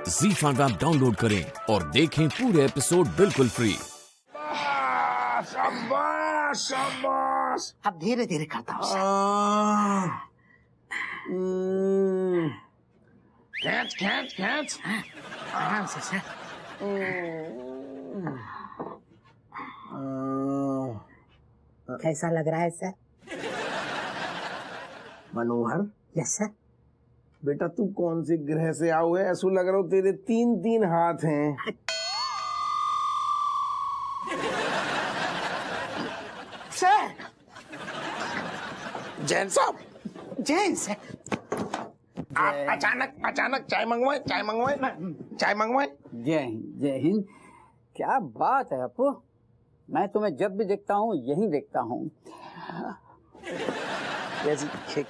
ZEE5 app download करें और देखें पूरे एपिसोड बिल्कुल फ्री। शाबाश शाबाश। अब धीरे धीरे करता हूँ। खींच खींच खींच आराम से सर। कैसा लग रहा है सर? मनोहर, यस सर। बेटा तू कौन से ग्रह से आओ है? ऐसा लग रहा हो तेरे तीन तीन हाथ हैं। सर जैन साहब, जैन सर। आप अचानक चाय मंगवाए चाय मंगवाए। जय हिंद जय हिंद। क्या बात है अपू, मैं तुम्हें जब भी देखता हूँ यही देखता हूँ।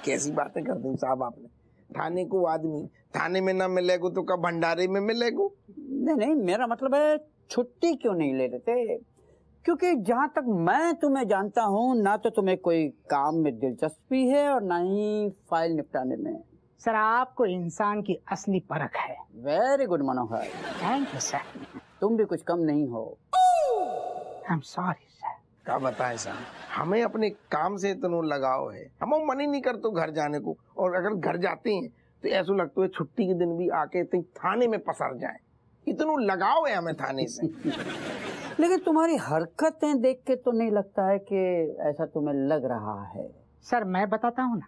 कैसी बातें कर दी साहब आपने। थाने को आदमी थाने में ना मिलेगो तो कब भंडारे में मिलेगो? नहीं, मेरा मतलब है छुट्टी क्यों नहीं ले लेते? क्योंकि जहाँ तक मैं तुम्हें जानता हूँ, ना तो तुम्हें कोई काम में दिलचस्पी है और ना ही फाइल निपटाने में। सर आपको इंसान की असली परख है। Very good Manohar, thank you sir. तुम भी कुछ कम नहीं हो। I am sorry sir. क्या बताएं साहब, हमें अपने काम से इतना लगाव है, हम मन ही नहीं करते घर जाने को। और अगर घर जाते हैं तो ऐसा लगता है छुट्टी के दिन भी आके थाने में पसर जाए। इतना लगाव है हमें थाने से। लेकिन तुम्हारी हरकतें देख के तो नहीं लगता है कि ऐसा तुम्हें लग रहा है। सर मैं बताता हूँ ना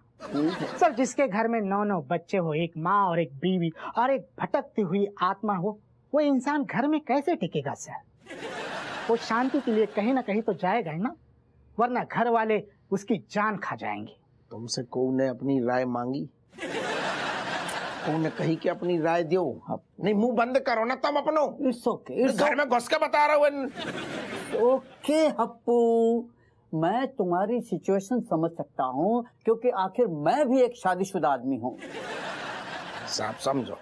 सर, जिसके घर में 9 बच्चे हो, एक माँ और एक बीवी और एक भटकती हुई आत्मा हो, वो इंसान घर में कैसे टिकेगा सर? वो शांति के लिए कहीं ना कहीं तो जाएगा ही ना, वरना घर वाले उसकी जान खा जाएंगे। तुमसे कौन ने अपनी राय मांगी? कौन ने कही कि अपनी राय दो? नहीं, मुंह बंद करो ना तुम अपनो। इट्स ओके, घर में घुस के बता रहा हूँ। ओके हप्पू, मैं तुम्हारी सिचुएशन समझ सकता हूँ, क्योंकि आखिर मैं भी एक शादीशुदा आदमी हूँ। साहब समझो,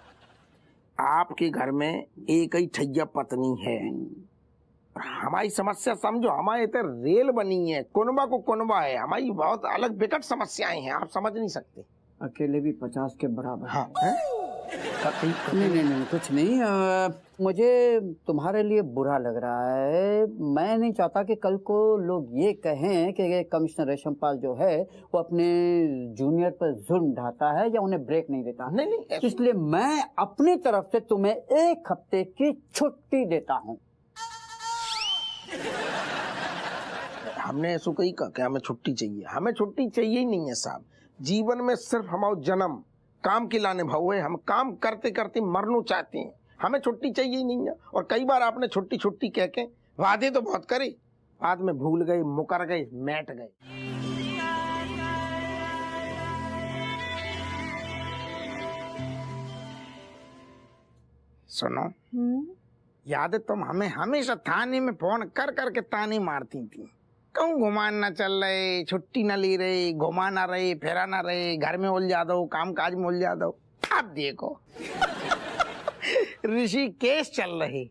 आपके घर में एक ही ठैया पत्नी है। हमारी समस्या समझो, हमारे इधर रेल बनी है, कुनबा को कुनबा है, हमारी बहुत अलग विकट समस्याएं हैं, आप समझ नहीं सकते। अकेले भी 50 के बराबर। हाँ, नहीं कुछ नहीं। मुझे तुम्हारे लिए बुरा लग रहा है। मैं नहीं चाहता कि कल को लोग ये कहें कि कमिश्नर रेशमपाल जो है वो अपने जूनियर पर जुल्म ढाता है या उन्हें ब्रेक नहीं देता। नहीं, इसलिए मैं अपनी तरफ से तुम्हें 1 हफ्ते की छुट्टी देता हूँ। हमने ऐसा कही का कि हमें छुट्टी चाहिए? हमें छुट्टी चाहिए ही नहीं है साहब। जीवन में सिर्फ हमारा जन्म काम के लाने भाव है। हम काम करते करते मरना चाहते हैं, हमें छुट्टी चाहिए ही नहीं है। और कई बार आपने छुट्टी छुट्टी कह के वादे तो बहुत करे, बाद में भूल गए, मुकर गए, मैट गए। सुनो, याद है तुम हमें हमेशा थाने में फोन कर करके ताने मारती थी। कहूँ घुमान ना चल रहे, छुट्टी ना ले रहे, घुमा ना रहे, फेरा ना रहे, घर में उलझा दो, काम काज में उलझा दो। अब देखो ऋषिकेश चल रहे।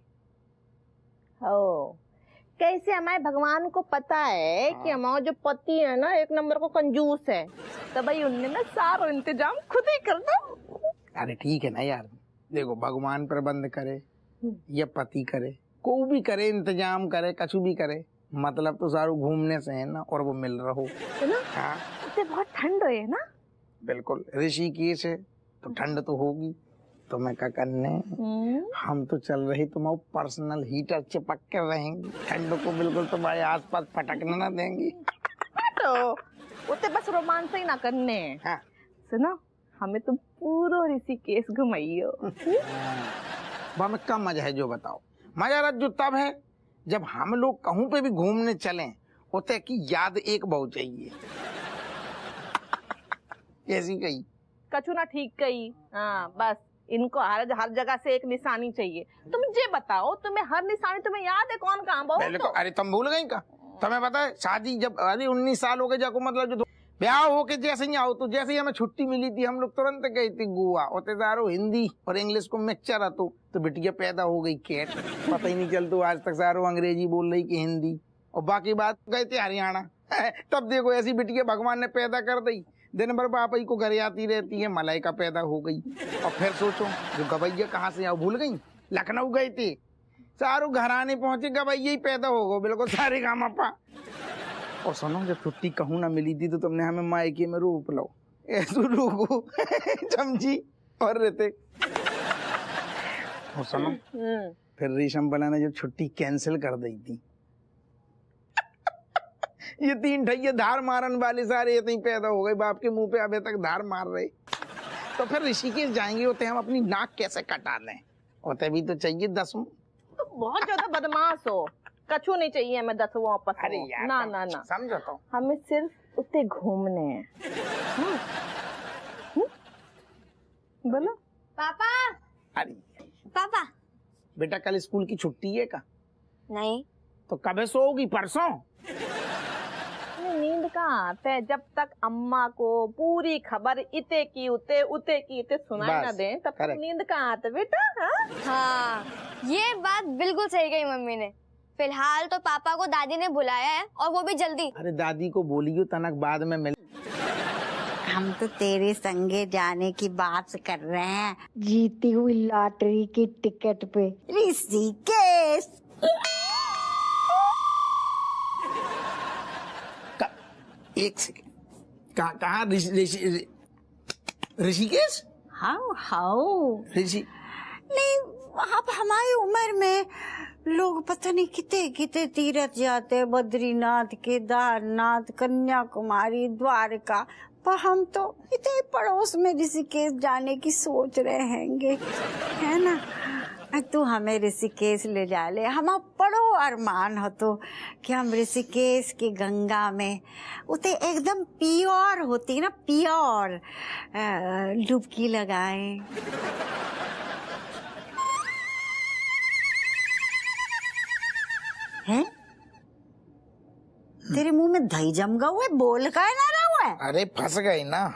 कैसे हमारे भगवान को पता है कि हमारा जो पति है ना, 1 नंबर को कंजूस है, तो भाई उनने ना सारा इंतजाम खुद ही कर दो। अरे ठीक है ना यार, देखो भगवान प्रबंध करे या पति करे, कोई भी करे, इंतजाम करे, कछु भी करे, मतलब तो सारू घूमने से है ना, और वो मिल रहा हो ना। हाँ, उसे बहुत ठंड है ना। बिल्कुल, ऋषिकेश है तो ठंड तो होगी। तो मैं क्या करने, हम तो चल रही, तुम्हारा पर्सनल हीटर चिपक के रहेंगे, ठंड को बिल्कुल तुम्हारे आसपास पटकने ना देंगी। तो उसे बस रोमांस ही ना करने। हाँ। सुनो, हमें तुम पूरा ऋषिकेश घुमाइयो। वहाँ में क्या मजा है जो बताओ? मजा जो तब है जब हम लोग कहूँ पे भी घूमने चलें, होते की याद एक बहुत चाहिए। ऐसी कही कछु ना ठीक कही। हाँ, बस इनको हर जगह से एक निशानी चाहिए। तुम ये बताओ, तुम्हें हर निशानी तुम्हें याद है कौन कहाँ बहुत? तो? अरे तुम भूल गई का? तुम्हें पता है शादी जब 19 साल हो गए जाको, मतलब जो ब्याह हो के जैसे ही आओ, तो जैसे ही हमें छुट्टी मिली थी हम लोग तुरंत गए थे गोवा। होते सारो हिंदी और इंग्लिश को मिक्सचर आतो, तो बिटिया पैदा हो गई कैट, पता ही नहीं चलतो आज तक सारो अंग्रेजी बोल रही कि हिंदी। और बाकी बात गए थे हरियाणा। तब देखो ऐसी बिटिया भगवान ने पैदा कर दी दिन भर पापा ही को घर आती रहती है, मलाइका पैदा हो गई। और फिर सोचो जो गवैया कहाँ से आओ भूल गई, लखनऊ गए थे, सारू घर आने पहुंचे गवैया ही पैदा हो गए, बिल्कुल सारे काम अपा। और सुनो जब छुट्टी कहूँ ना मिली थी तो तुमने हमें मायके में रोप लो, ऐसू रोको चमची और रहते। और सुनो फिर रेशम बला ने जब छुट्टी कैंसिल कर दी थी, ये 3 ठैये धार मारन वाले सारे ऐसे ही पैदा हो गए, बाप के मुंह पे अभी तक धार मार रहे। तो फिर ऋषिकेश जाएंगे होते हम अपनी नाक कैसे कटा लें, होते भी तो चाहिए 10। तो बहुत ज्यादा बदमाश हो, कछु नहीं चाहिए हमें 10 वापस। अरे यार ना ना ना, समझो तो हमें सिर्फ उतने घूमने हैं। बोलो पापा। अरे पापा बेटा कल स्कूल की छुट्टी है का? नहीं। तो कब सोओगी? परसों? नींद कहाँ आते है, जब तक अम्मा को पूरी खबर इते की उते उते की इते सुनाई ना दे तब तक नींद कहाँ आते बेटा। हाँ ये बात बिल्कुल सही कही मम्मी ने। फिलहाल तो पापा को दादी ने बुलाया है और वो भी जल्दी। अरे दादी को बोलियो तनक बाद में मिल। हम तो तेरे संगे जाने की बात कर रहे हैं, जीती हुई लॉटरी की टिकट पे। ऋषिकेश। एक सेकंड, कहाँ ऋषिकेश? हाँ ऋषि नहीं, अब हमारी उम्र में लोग पता नहीं कितने कितने तीर्थ जाते, बद्रीनाथ, केदारनाथ, कन्याकुमारी, द्वारका, पर हम तो इतने पड़ोस में ऋषिकेश जाने की सोच रहे हैंगे, है ना। तू हमें ऋषिकेश ले जा ले, हम बड़ो अरमान हो तो कि हम ऋषिकेश की गंगा में उते एकदम प्योर होती ना, प्योर डुबकी लगाएं। हैं? तेरे मुंह में दही जम गया हुआ है, बोल का ना रहा हुआ है। अरे फंस गई ना।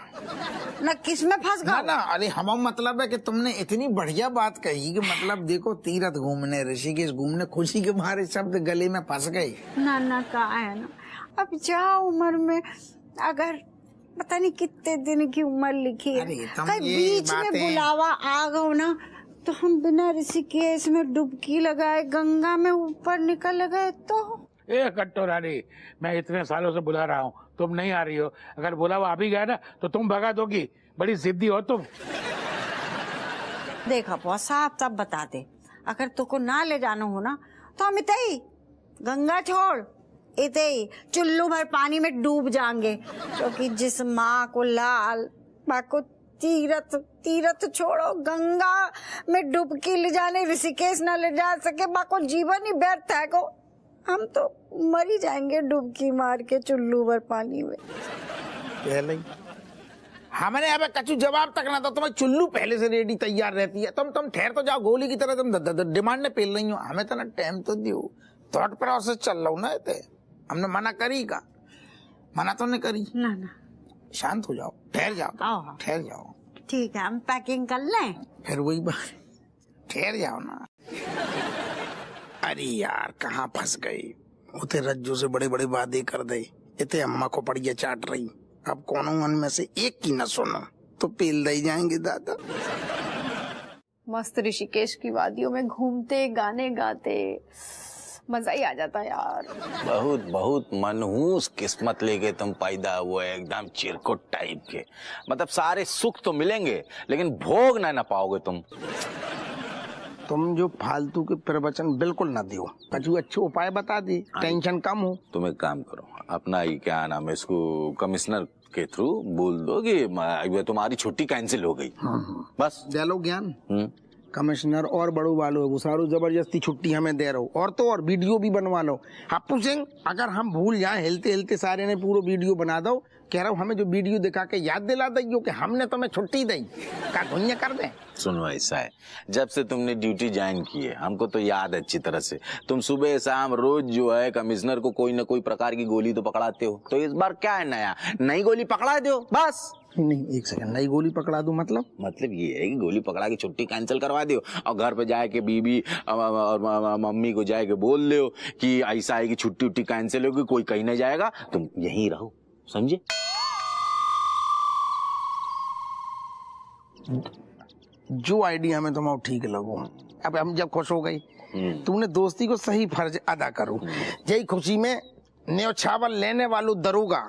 ना किस में फंस गया? ना अरे हम मतलब है कि तुमने इतनी बढ़िया बात कही कि मतलब देखो तीर्थ घूमने, ऋषिकेश घूमने, खुशी के मारे शब्द गले में फंस गई। ना कहा है ना, अब जा उम्र में अगर पता नहीं कितने दिन की उम्र लिखी है, कहीं बीच में बुलावा आ गया ना तो हम बिना ऋषिकेश में डुबकी लगाए गंगा में ऊपर निकल गए तो। ए कट्टो रानी, मैं इतने सालों से बुला रहा हूँ, तुम नहीं आ रही हो। अगर बुलावा आ भी गया ना तो तुम भगा दोगी, बड़ी जिद्दी हो तुम। देखा बहुत साफ साफ बता दे, अगर तुमको ना ले जाना हो ना तो हम इतने ही गंगा छोड़, इतने ही चुल्लू भर पानी में डूब जाएंगे, क्योंकि जिस माँ को लाल, माँ को तीरथ छोड़ो, गंगा में डुबकी ले जाने ऋषिकेश न ले जा सके, माँ को जीवन ही व्यर्थ है को, हम तो मर ही जाएंगे डुबकी मार के चुल्लू भर पानी में। हमने अब कछु जवाब तक ना, तो तुम्हें चुल्लू पहले से रेडी तैयार रहती है। तुम ठहर तो जाओ, गोली की तरह तुम डिमांड ने पेल रही हो। हमें तो ना टाइम तो दियो, थॉट प्रोसेस चल रहा हूँ ना। हमने मना करी का? मना तो नहीं करी ना। शांत हो जाओ, ठहर जाओ, ठहर जाओ। ठीक है, हम पैकिंग कर लें। फिर वही बात, ठहर जाओ ना। अरे यार कहाँ फंस गई, उते रज्जू से बड़े बड़े वादे कर दे, इतने अम्मा को पड़िया चाट रही। अब कौन मन में से एक की न सुनो तो पेल दे जाएंगे दादा। मस्त ऋषिकेश की वादियों में घूमते, गाने गाते, मजा ही आ जाता यार। बहुत बहुत मनहूस किस्मत लेके तुम पैदा हुए, एकदम चिरकुट टाइप के। मतलब सारे सुख तो मिलेंगे लेकिन भोग ना पाओगे तुम। तुम जो फालतू के प्रवचन बिल्कुल ना दियो, कछु अच्छे उपाय बता दे, टेंशन कम हो। तुम एक काम करो, अपना ये क्या नाम है, इसको कमिश्नर के थ्रू बोल दो कि तुम्हारी छुट्टी कैंसिल हो गई। बस दे लो ज्ञान। कमिश्नर और बड़ो वालों है, वो सारो जबरदस्ती छुट्टी हमें दे रहो, और तो और वीडियो भी बनवा लो। हप्पू सिंह अगर हम भूल जाए हिलते हिलते सारे ने पूरा वीडियो बना दो, कह रहा हूँ हमें जो वीडियो दिखा के याद दिला दियो कि हमने तुम्हें छुट्टी दी, का धुनिया कर दे। सुनो ऐसा है, जब से तुमने ड्यूटी ज्वाइन की है हमको तो याद है अच्छी तरह से, तुम सुबह शाम रोज जो है कमिश्नर को कोई न कोई प्रकार की गोली तो पकड़ाते हो। तो इस बार क्या है नया, नई गोली पकड़ा दो बस। नहीं एक सेकंड, नई गोली पकड़ा दूं मतलब ये है कि गोली पकड़ा के छुट्टी कैंसिल करवा दो और घर पे जाए के बीबी और मम्मी को जाए के बोल दो कि ऐसा है कि छुट्टी कैंसिल होगी, कोई कहीं नहीं जाएगा, तुम यहीं रहो, समझे? जो आइडिया में तुम्हें ठीक लगो। अब हम जब खुश हो गई, तुमने दोस्ती को सही फर्ज अदा करो। यही खुशी में न्योछावर लेने वालों दरोगा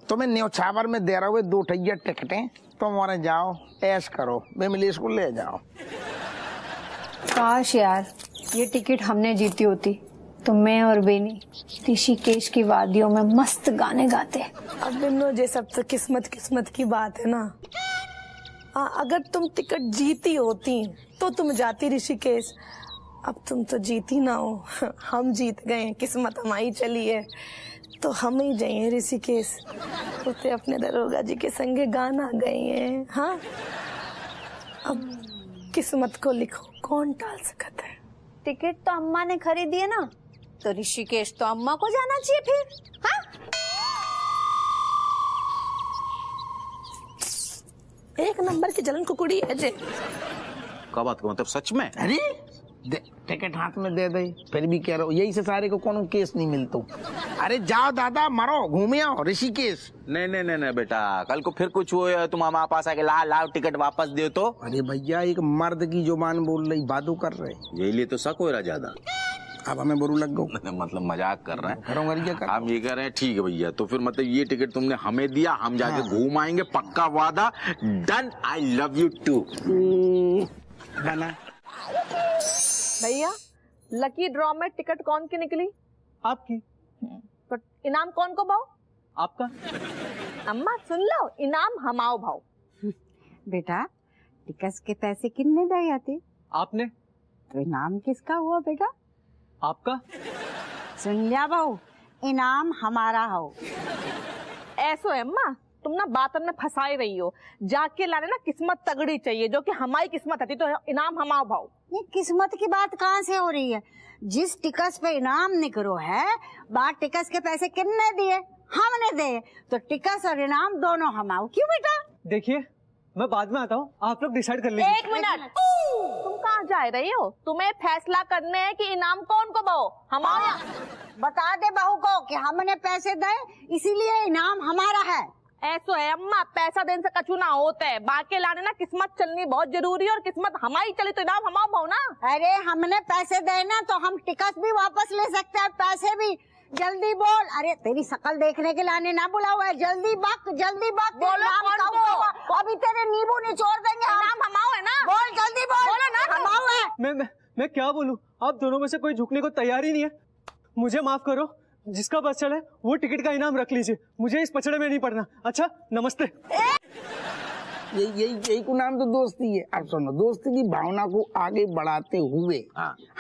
तुम्हें न्योछावर में दे रहे हुए 2 ठैया टिकटें, तुम वहां जाओ ऐश करो, विमलेश को ले जाओ। काश यार ये टिकट हमने जीती होती तो मैं और बेनी ऋषिकेश की वादियों में मस्त गाने गाते। अब बिन्नो ये सब तो किस्मत की बात है ना। अगर तुम टिकट जीती होती तो तुम जाती ऋषिकेश। अब तुम तो जीती ना हो, हम जीत गए, किस्मत हमारी चली है तो हम ही जाइए ऋषिकेश। उसे अपने दरोगा जी के संगे गाना गए हैं। हाँ, अब किस्मत को लिखो, कौन टाल सकता है। टिकट तो अम्मा ने खरीदी है ना, तो ऋषिकेश तो अम्मा को जाना चाहिए फिर। हाँ? एक नंबर की जलन कुकुड़ी है जे। क्या बात का मतलब सच में? अरे टिकट हाथ में दे दे, फिर भी कह रहा हूँ यही से सारे को कोनो केस नहीं मिलता। अरे जाओ दादा, मरो, घूमे आओ ऋषिकेश। नहीं बेटा, कल को फिर कुछ हुआ तुम हमारे पास आके लाओ टिकट वापस दे तो। अरे भैया, एक मर्द की जुबान बोल रही, बातों कर रहे, यही लिए तो शक हो रहा ज्यादा। अब हमें बुरू लग गो। मतलब मजाक कर रहे हैं। हम ये कह रहे हैं ठीक है भैया, तो फिर मतलब ये टिकट तुमने हमें दिया, हम जाके घूम आएंगे, पक्का वादा। Done. I love you too. बना भैया, लकी ड्रॉ में टिकट कौन की निकली? आपकी। तो इनाम कौन को भाव? आपका। अम्मा सुन लो, इनाम हमाओ भाव। बेटा, टिकट के पैसे कितने दे आते? आपने। तो इनाम किसका हुआ बेटा? आपका। सुन लिया बहू, इनाम हमारा हो। ऐसो है अम्मा, तुम ना बातन में फंसाई रही हो। जाके लाने ना किस्मत तगड़ी चाहिए, जो कि हमारी किस्मत थी, तो इनाम हमारा भाव। ये किस्मत की बात कहाँ से हो रही है? जिस टिकट पे इनाम निकलो है, बात टिकट के पैसे कितने दिए? हमने दिए, तो टिकट और इनाम दोनों हमाओ। क्यों बेटा? देखिए, मैं बाद में आता हूँ, आप लोग डिसाइड कर लीजिए। 1 मिनट, तुम कहाँ जा रही हो? तुम्हें फैसला करने है कि इनाम कौन को भाव? हमारा। बता दे बहू को कि हमने पैसे दे, इसीलिए इनाम हमारा है। ऐसो है अम्मा, पैसा देने से कछु ना होता है। बाके लाने ना किस्मत चलनी बहुत जरूरी है, और किस्मत हमारी चली तो इनाम हमारा भाव ना। अरे हमने पैसे देना तो हम टिकट भी वापस ले सकते हैं, पैसे भी। जल्दी बोल। अरे तेरी शकल देखने के लाने ना बुला हुआ है, जल्दी बक। बोलो कौन को? अभी तेरे नींबू निचोड़ देंगे। इनाम हमारा है ना। बोल जल्दी बोल। बोलो ना। हमारा है। मैं क्या बोलूं? आप दोनों में से कोई झुकने को तैयार ही नहीं है। मुझे माफ करो, जिसका बस चले वो टिकट का इनाम रख लीजिए, मुझे इस पचड़े में नहीं पड़ना। अच्छा, नमस्ते। यही को नाम तो दोस्ती है। अब सुनो, दोस्ती की भावना को आगे बढ़ाते हुए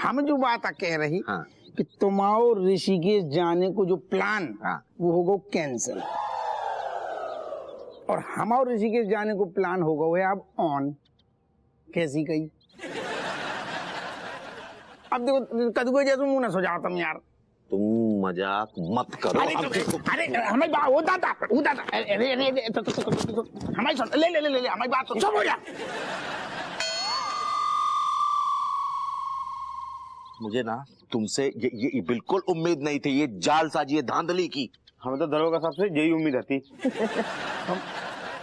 हम जो बात कह रही कि तुम्हारो ऋषिकेश जाने को जो प्लान वो होगा कैंसिल, और हमारे ऋषिकेश जाने को प्लान होगा वो अब ऑन। कैसी कही? अब देखो, कदू जैसे मुंह ना सुझाओ तुम यार। तुम मजाक मत करो। अरे हमारी बात होता था हमारी सुन, ले हमारी बात सुन, चुप हो जा। मुझे ना तुमसे ये बिल्कुल उम्मीद नहीं थी, ये जालसाजी, ये धांधली की। हमें तो दरोगा साहब से यही उम्मीद थी।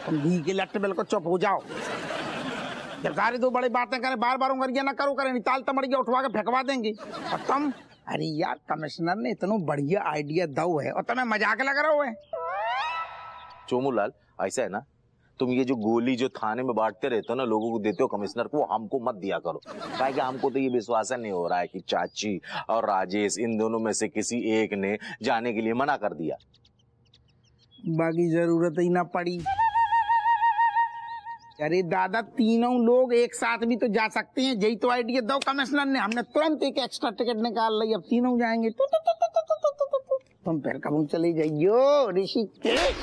तुम भी के लट्टे बिल्कुल चुप हो जाओ। जब सारे 2 बड़ी बातें करें, बार बार उंगलियां ना करो, करें ताल तमड़िया उठवा के फेंकवा देंगे। और तुम, अरे यार, कमिश्नर ने इतना बढ़िया आइडिया दो है और तुम्हें मजाक लग रहा है। चोमूलाल, ऐसा है ना, तुम ये जो गोली जो थाने में बांटते रहते हो ना, लोगों को देते हो कमिश्नर को, हमको मत दिया करो। क्या कि हमको तो ये विश्वास नहीं हो रहा है कि चाची और राजेश, इन दोनों में से किसी एक ने जाने के लिए मना कर दिया। बाकी जरूरत ही ना पड़ी। अरे दादा, तीनों लोग एक साथ भी तो जा सकते हैं। यही तो आइडिया दो कमिश्नर ने, हमने तुरंत एक एक्स्ट्रा टिकट निकाल ली। अब तीनों जाएंगे। तुम फिर कब चले जाइयो ऋषिकेश।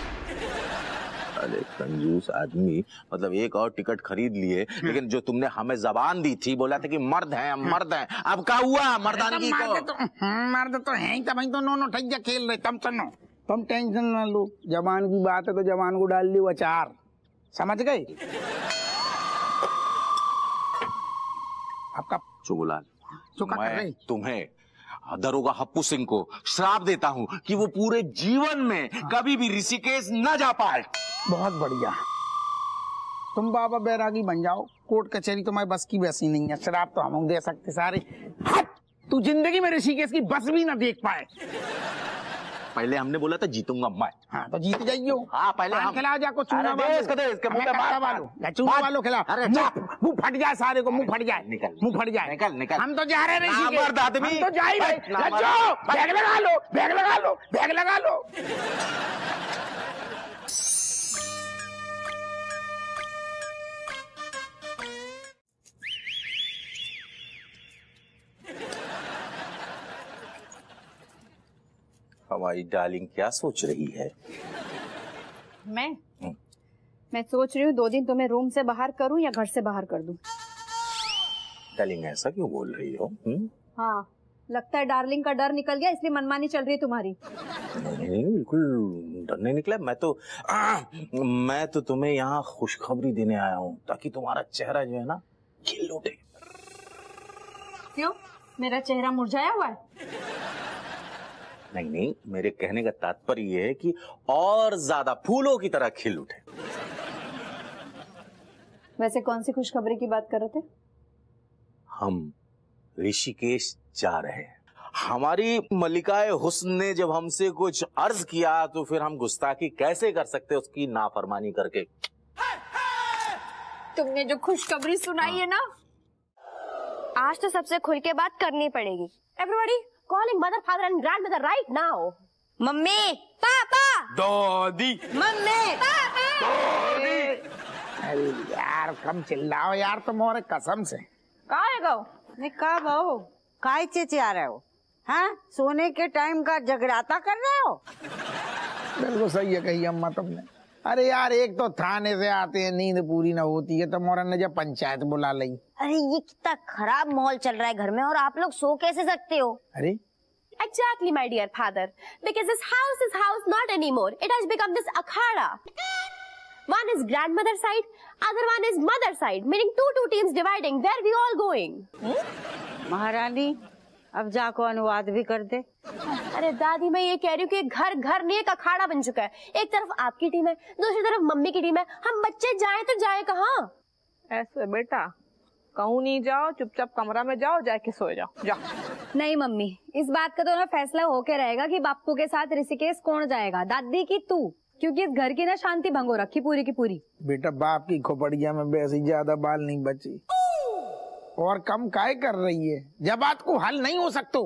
अरे कंजूस आदमी, मतलब एक और टिकट खरीद लिए, लेकिन जो तुमने हमें जबान दी थी, बोला था कि मर्द हैं, मर्द हैं, अब क्या हुआ मर्दानगी को? मर्द तो है ही, तभी तो नो ठैया खेल रहे। तुम सुनो, तुम टेंशन ना लो, जबान की बात है तो जबान को डाल लियो अचार, समझ गए? आपका चुगलाल, मैं तुम्हें दरोगा हप्पू सिंह को श्राप देता हूँ कि वो पूरे जीवन में कभी भी ऋषिकेश न जा पाए। बहुत बढ़िया। तुम बाबा बैरागी बन जाओ, कोर्ट कचहरी तुम्हारी बस की वैसी नहीं है, शराब तो हम दे सकते सारे। हट, तू जिंदगी में ऋषिकेश की बस भी ना देख पाए। पहले हमने बोला था जीतूंगा मैं। हाँ तो जीत जाइयो। हाँ पहले हम खिलाओ जाको चूना इसके मुंह पे चूना वालो खिला, मुंह फट जाए सारे को, मुंह फट जाए, निकल मुंह फट जाए। निकल निकल। हम तो जा रहे हैं नामर्द आदमी। हम तो जा ही रहे। बैग लगा लो, बैग लगा लो, बैग लगा लो। हमारी डार्लिंग क्या सोच रही है? मैं सोच रही हूँ 2 दिन तुम्हें रूम से बाहर करूँ या घर से बाहर कर दूँ। डार्लिंग ऐसा क्यों बोल रही हो? हाँ, लगता है डार्लिंग का डर निकल गया, इसलिए मनमानी चल रही है तुम्हारी। नहीं बिल्कुल डर नहीं निकला। मैं तो तुम्हें यहाँ खुशखबरी देने आया हूँ ताकि तुम्हारा चेहरा जो है ना खिल उठे। क्यों, मेरा चेहरा मुरझाया हुआ है? नहीं, मेरे कहने का तात्पर्य ये है कि और ज्यादा फूलों की तरह खिल उठे। वैसे कौन सी खुशखबरी की बात कर रहे थे? हम ऋषिकेश जा रहे हैं। हमारी मल्लिकाए हुस्न ने जब हमसे कुछ अर्ज किया तो फिर हम गुस्ताखी कैसे कर सकते उसकी नाफरमानी करके। तुमने जो खुशखबरी सुनाई है ना, आज तो सबसे खुल के बात करनी पड़ेगी। Everybody calling mother, father and grandmother right now. Mummy, पापा, दादी, मम्मी, अरे यार कम चिल्लाओ यार, तुम और कसम से। कहाँ है गो? नहीं कहा बहू, काय चिचिया रहे हो? हाँ, सोने के टाइम का जगराता कर रहे हो? बिल्कुल सही है कही अम्मा तुमने। अरे यार एक तो थाने से आते हैं, नींद पूरी ना होती है, तो मोरन ने जब पंचायत बुला ली। अरे ये कितना खराब माहौल चल रहा है घर में और आप लोग सो कैसे सकते हो? अरे Exactly, my dear father. Because this house is house not anymore. It has become this akhada. One is grandmother side, other one is mother side. Meaning two teams dividing. Where we all going? महारानी, अब जाको अनुवाद भी कर दे। अरे दादी, मैं ये कह रही हूँ कि घर घर नहीं एक अखाड़ा बन चुका है। एक तरफ आपकी टीम है, दूसरी तरफ मम्मी की टीम है। हम बच्चे जाएं तो जाएं कहाँ? ऐसे बेटा, कहूँ नहीं जाओ, चुपचाप कमरा में जाओ, जाके सो जाओ। जाओ। नहीं मम्मी, इस बात का तो ना फैसला होके रहेगा कि बाप्पू के साथ ऋषिकेश कौन जाएगा, दादी की तू, क्योंकि इस घर की ना शांति भंग हो रखी पूरी की पूरी। बेटा बाप की खोपड़िया में वैसे ही ज्यादा बाल नहीं बची, और कम काय कर रही है? जब बात को हल नहीं हो सकता।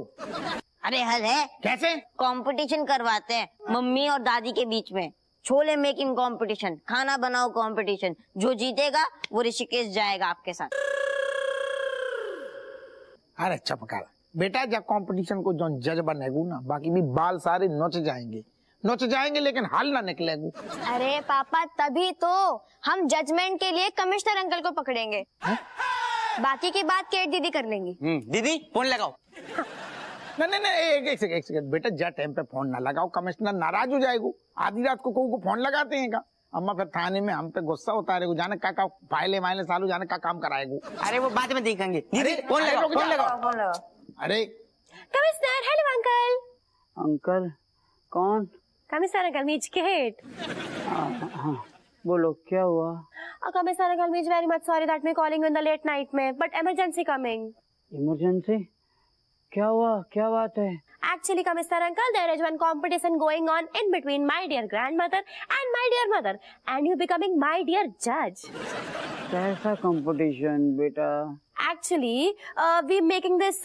अरे हल है। कैसे? कंपटीशन करवाते हैं मम्मी और दादी के बीच में, छोले मेकिंग कंपटीशन, खाना बनाओ कंपटीशन। जो जीतेगा वो ऋषिकेश जाएगा आपके साथ। अरे चपका बेटा, जब कंपटीशन को जो जज बनेगू ना, बाकी भी बाल सारे नोच जाएंगे लेकिन हल ना निकलेगू। अरे पापा, तभी तो हम जजमेंट के लिए कमिश्नर अंकल को पकड़ेंगे। बाकी की बात केट दीदी कर लेंगी। दीदी फोन लगाओ। नहीं एक सेकंड बेटा, जा टाइम पे फोन ना लगाओ, कमिश्नर नाराज हो जाएगो। आधी रात को फोन लगाते हैं का? अम्मा फिर थाने में हम पे गुस्सा होता रहेगा, जाने का फाइले माइले सालू जाने का काम कराएगो। अरे वो बाद में देखेंगे। दीदी फोन लगाओ। अरे कमिश्नर, हेलो अंकल। अंकल कौन? कमिश्नर अंकल मीच केट। हाँ, बोलो क्या हुआ? कमिश्नर अंकल मीच very much sorry that me calling in the late night में, बट इमरजेंसी कमिंग। इमरजेंसी? क्या हुआ, क्या बात है? Actually, Commissioner Uncle, there is one competition going on in between my dear grandmother and my dear mother, and you becoming my dear judge. कैसा competition बेटा? Actually, we making this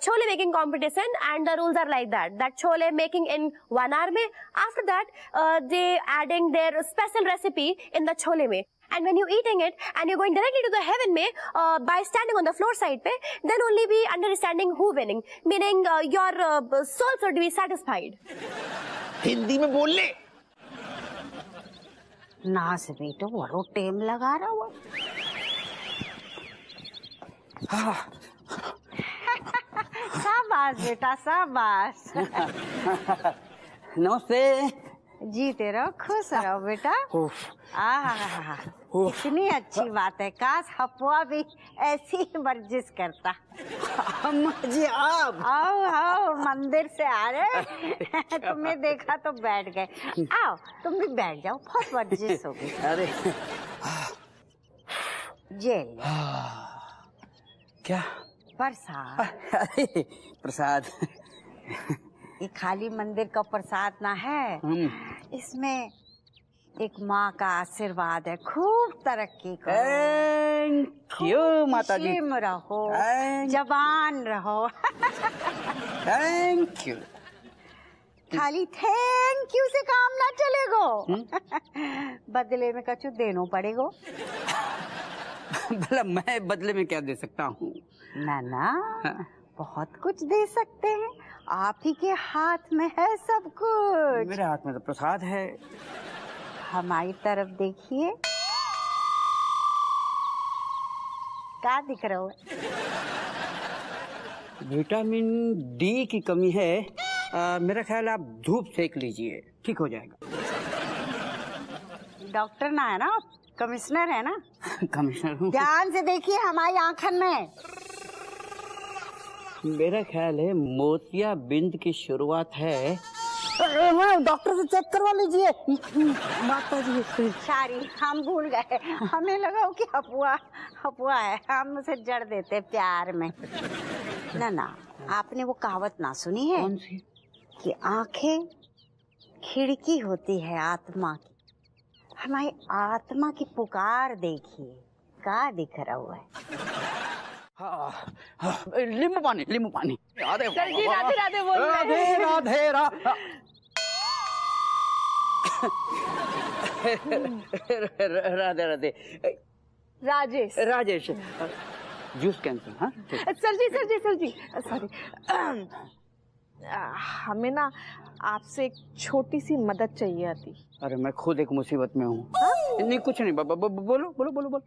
chole making competition, and the rules are like that. That chole making in 1 hour में, after that they adding their special recipe in the chole में. And when you eating it and you're going directly to the heaven में by standing on the floor side पे, then only we understanding who winning, meaning your soul should be satisfied. Hindi में बोल ले। ना से बेटो बड़ो टेम लगा रहा हुआ। शाबाश बेटा शाबाश। नमस्ते। जीते रहो, खुश रहो बेटा। इतनी अच्छी बात है, काश हपुआ भी ऐसी वर्जिश करता। अम्मा जी आप आओ मंदिर से आ रहे तुम्हें देखा तो बैठ गए। आओ तुम भी बैठ जाओ, बहुत वर्जिश होगी। अरे जेल क्या? प्रसाद। अरे प्रसाद। ये खाली मंदिर का प्रसाद ना है, इसमें एक माँ का आशीर्वाद है। खूब तरक्की करो। थैंक यू माता जी। खुशी में रहो, जवान रहो। Thank you. खाली थैंक यू से काम ना चलेगो। बदले में कछु देनो पड़ेगो। भला मैं बदले में क्या दे सकता हूँ? ना बहुत कुछ दे सकते हैं, आप ही के हाथ में है सब कुछ। मेरे हाथ में तो प्रसाद है। हमारी तरफ देखिए, क्या दिख रहा है? विटामिन डी की कमी है। मेरा ख्याल आप धूप सेक लीजिए, ठीक हो जाएगा। डॉक्टर ना है ना, कमिश्नर है ना। कमिश्नर हूँ। ध्यान से देखिए हमारी आंखन में। मेरा ख्याल है मोतियाबिंद की शुरुआत है। डॉक्टर से चेक करवा लीजिए। माता जी सारी हम भूल गए, हमें लगा कि अफवाह है, हम उसे जड़ देते प्यार में। ना आपने वो कहावत ना सुनी है? कौन सी? कि आंखें खिड़की होती है आत्मा की। हमारी आत्मा की पुकार देखिए, क्या दिख रहा है? नींबू पानी। सर जी राधे राधे बोल रहे हैं। राधे राधे। Rajesh juice cancel. हाँ सर जी सॉरी। हमें ना आपसे एक छोटी सी मदद चाहिए थी। अरे मैं खुद एक मुसीबत में हूँ। नहीं कुछ नहीं, बोलो।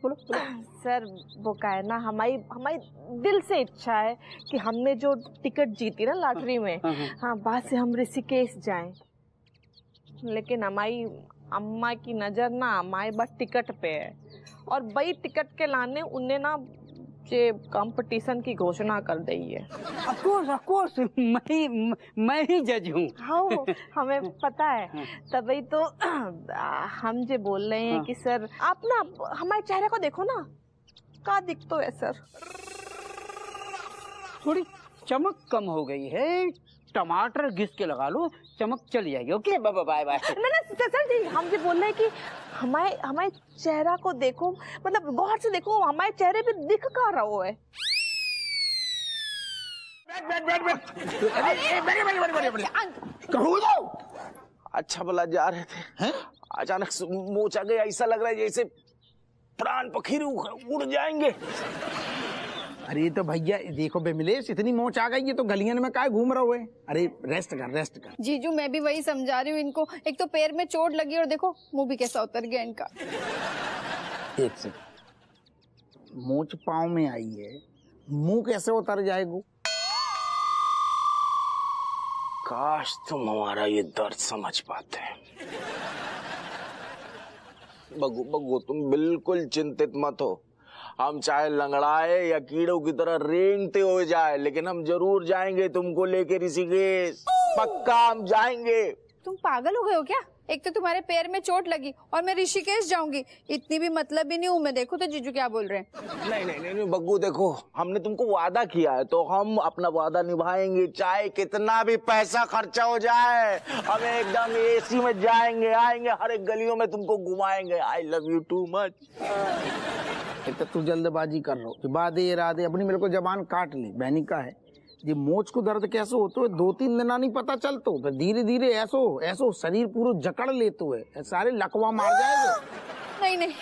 सर वो क्या है ना, हमारी दिल से इच्छा है कि हमने जो टिकट जीती ना लॉटरी में, हाँ वहाँ से हम ऋषिकेश जाएं। लेकिन हमारी अम्मा की नजर ना हमारे बस टिकट पे है, और वही टिकट के लाने उन्हें ना ये कंपटीशन की घोषणा कर दी है। ऑफ कोर्स मैं ही जज हूँ। हाँ हमें पता है, तभी तो हम जो बोल रहे हैं कि सर आप ना हमारे चेहरे को देखो ना, क्या दिखतो है सर? थोड़ी चमक कम हो गई है, टमाटर घिस के लगा लो, चमक चली जाएगी। Okay bye. ना सर जी, हम जो बोल रहे हैं कि हमारे चेहरा को देखो, मतलब गौर से देखो, हमारे चेहरे पे दिख क्या रहा है। अच्छा भला जा रहे थे, अचानक से मोच आ गया। ऐसा लग रहा है जैसे प्राण पखीर उड़ जाएंगे। अरे तो भैया देखो बेमिलेश, इतनी मोच आ गई है तो गलियन में काय घूम रहा हुए? अरे रेस्ट कर। जीजू मैं भी वही समझा रही हूँ इनको, एक तो पैर में चोट लगी और देखो मुंह भी कैसा उतर गया इनका। एक सेकंड, मोच पाँव में आई है, मुंह कैसे उतर जाएगा? काश तुम हमारा ये दर्द समझ पाते। बग्गू तुम बिल्कुल चिंतित मत हो। हम चाहे लंगड़ाए या कीड़ों की तरह रेंगते हो जाए, लेकिन हम जरूर जाएंगे तुमको लेके ऋषिकेश। पक्का हम जाएंगे। तुम पागल हो गए हो क्या? एक तो तुम्हारे पैर में चोट लगी और मैं ऋषिकेश जाऊंगी, इतनी भी मतलब ही नहीं हूँ मैं। देखो तो जीजू क्या बोल रहे हैं। नहीं बग्गू देखो, हमने तुमको वादा किया है तो हम अपना वादा निभाएंगे, चाहे कितना भी पैसा खर्चा हो जाए। हम एकदम एसी में जाएंगे, आएंगे, हर एक गलियों में तुमको घुमाएंगे। आई लव यू टू मच। तो तू जल्दबाजी कर रहा हो, वादे इरादे अपनी मेरे को जबान काट ली। बहनी का है ये मोच को दर्द कैसे होता है 2-3 दिन नहीं पता चलता, तो धीरे धीरे ऐसो शरीर पूरा जकड़ लेते हुए सारे लकवा मार जाएगा। नहीं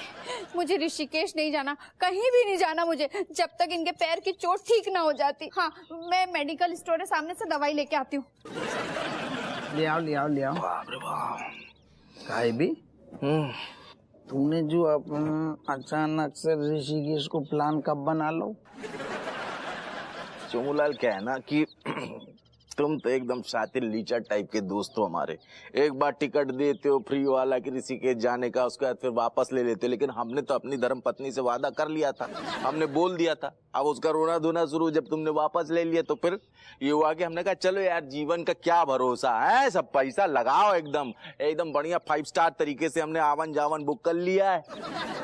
मुझे ऋषिकेश नहीं जाना, कहीं भी नहीं जाना मुझे, जब तक इनके पैर की चोट ठीक ना हो जाती। हाँ मैं मेडिकल स्टोर है सामने से दवाई लेके आती हूँ। ले आओ। काहे भी तूने जो अचानक से ऋषिकेश को प्लान कब बना लो? चोमूलाल क्या है ना कि तुम तो एकदम शातिर लीचर टाइप के दोस्त हो हमारे। एक बार टिकट देते हो फ्री वाला कि ऋषिकेश जाने का, उसके बाद फिर वापस ले लेते हो। लेकिन हमने तो अपनी धर्म पत्नी से वादा कर लिया था, हमने बोल दिया था। अब उसका रोना धोना शुरू, जब तुमने वापस ले लिया तो फिर ये हुआ कि हमने कहा चलो यार जीवन का क्या भरोसा है, सब पैसा लगाओ एकदम एकदम बढ़िया 5 स्टार तरीके से हमने आवन जावन बुक कर लिया है।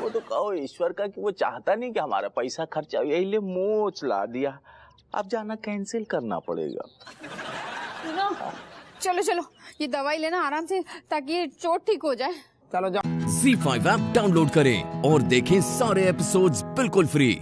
वो तो कहो ईश्वर का कि वो चाहता नहीं कि हमारा पैसा खर्चा हो, यही लिए मोच ला दिया। अब जाना कैंसिल करना पड़ेगा। चलो चलो ये दवाई लेना आराम से, ताकि ये चोट ठीक हो जाए। चलो जाओ। ZEE5 ऐप डाउनलोड करें और देखें सारे एपिसोड्स बिल्कुल फ्री।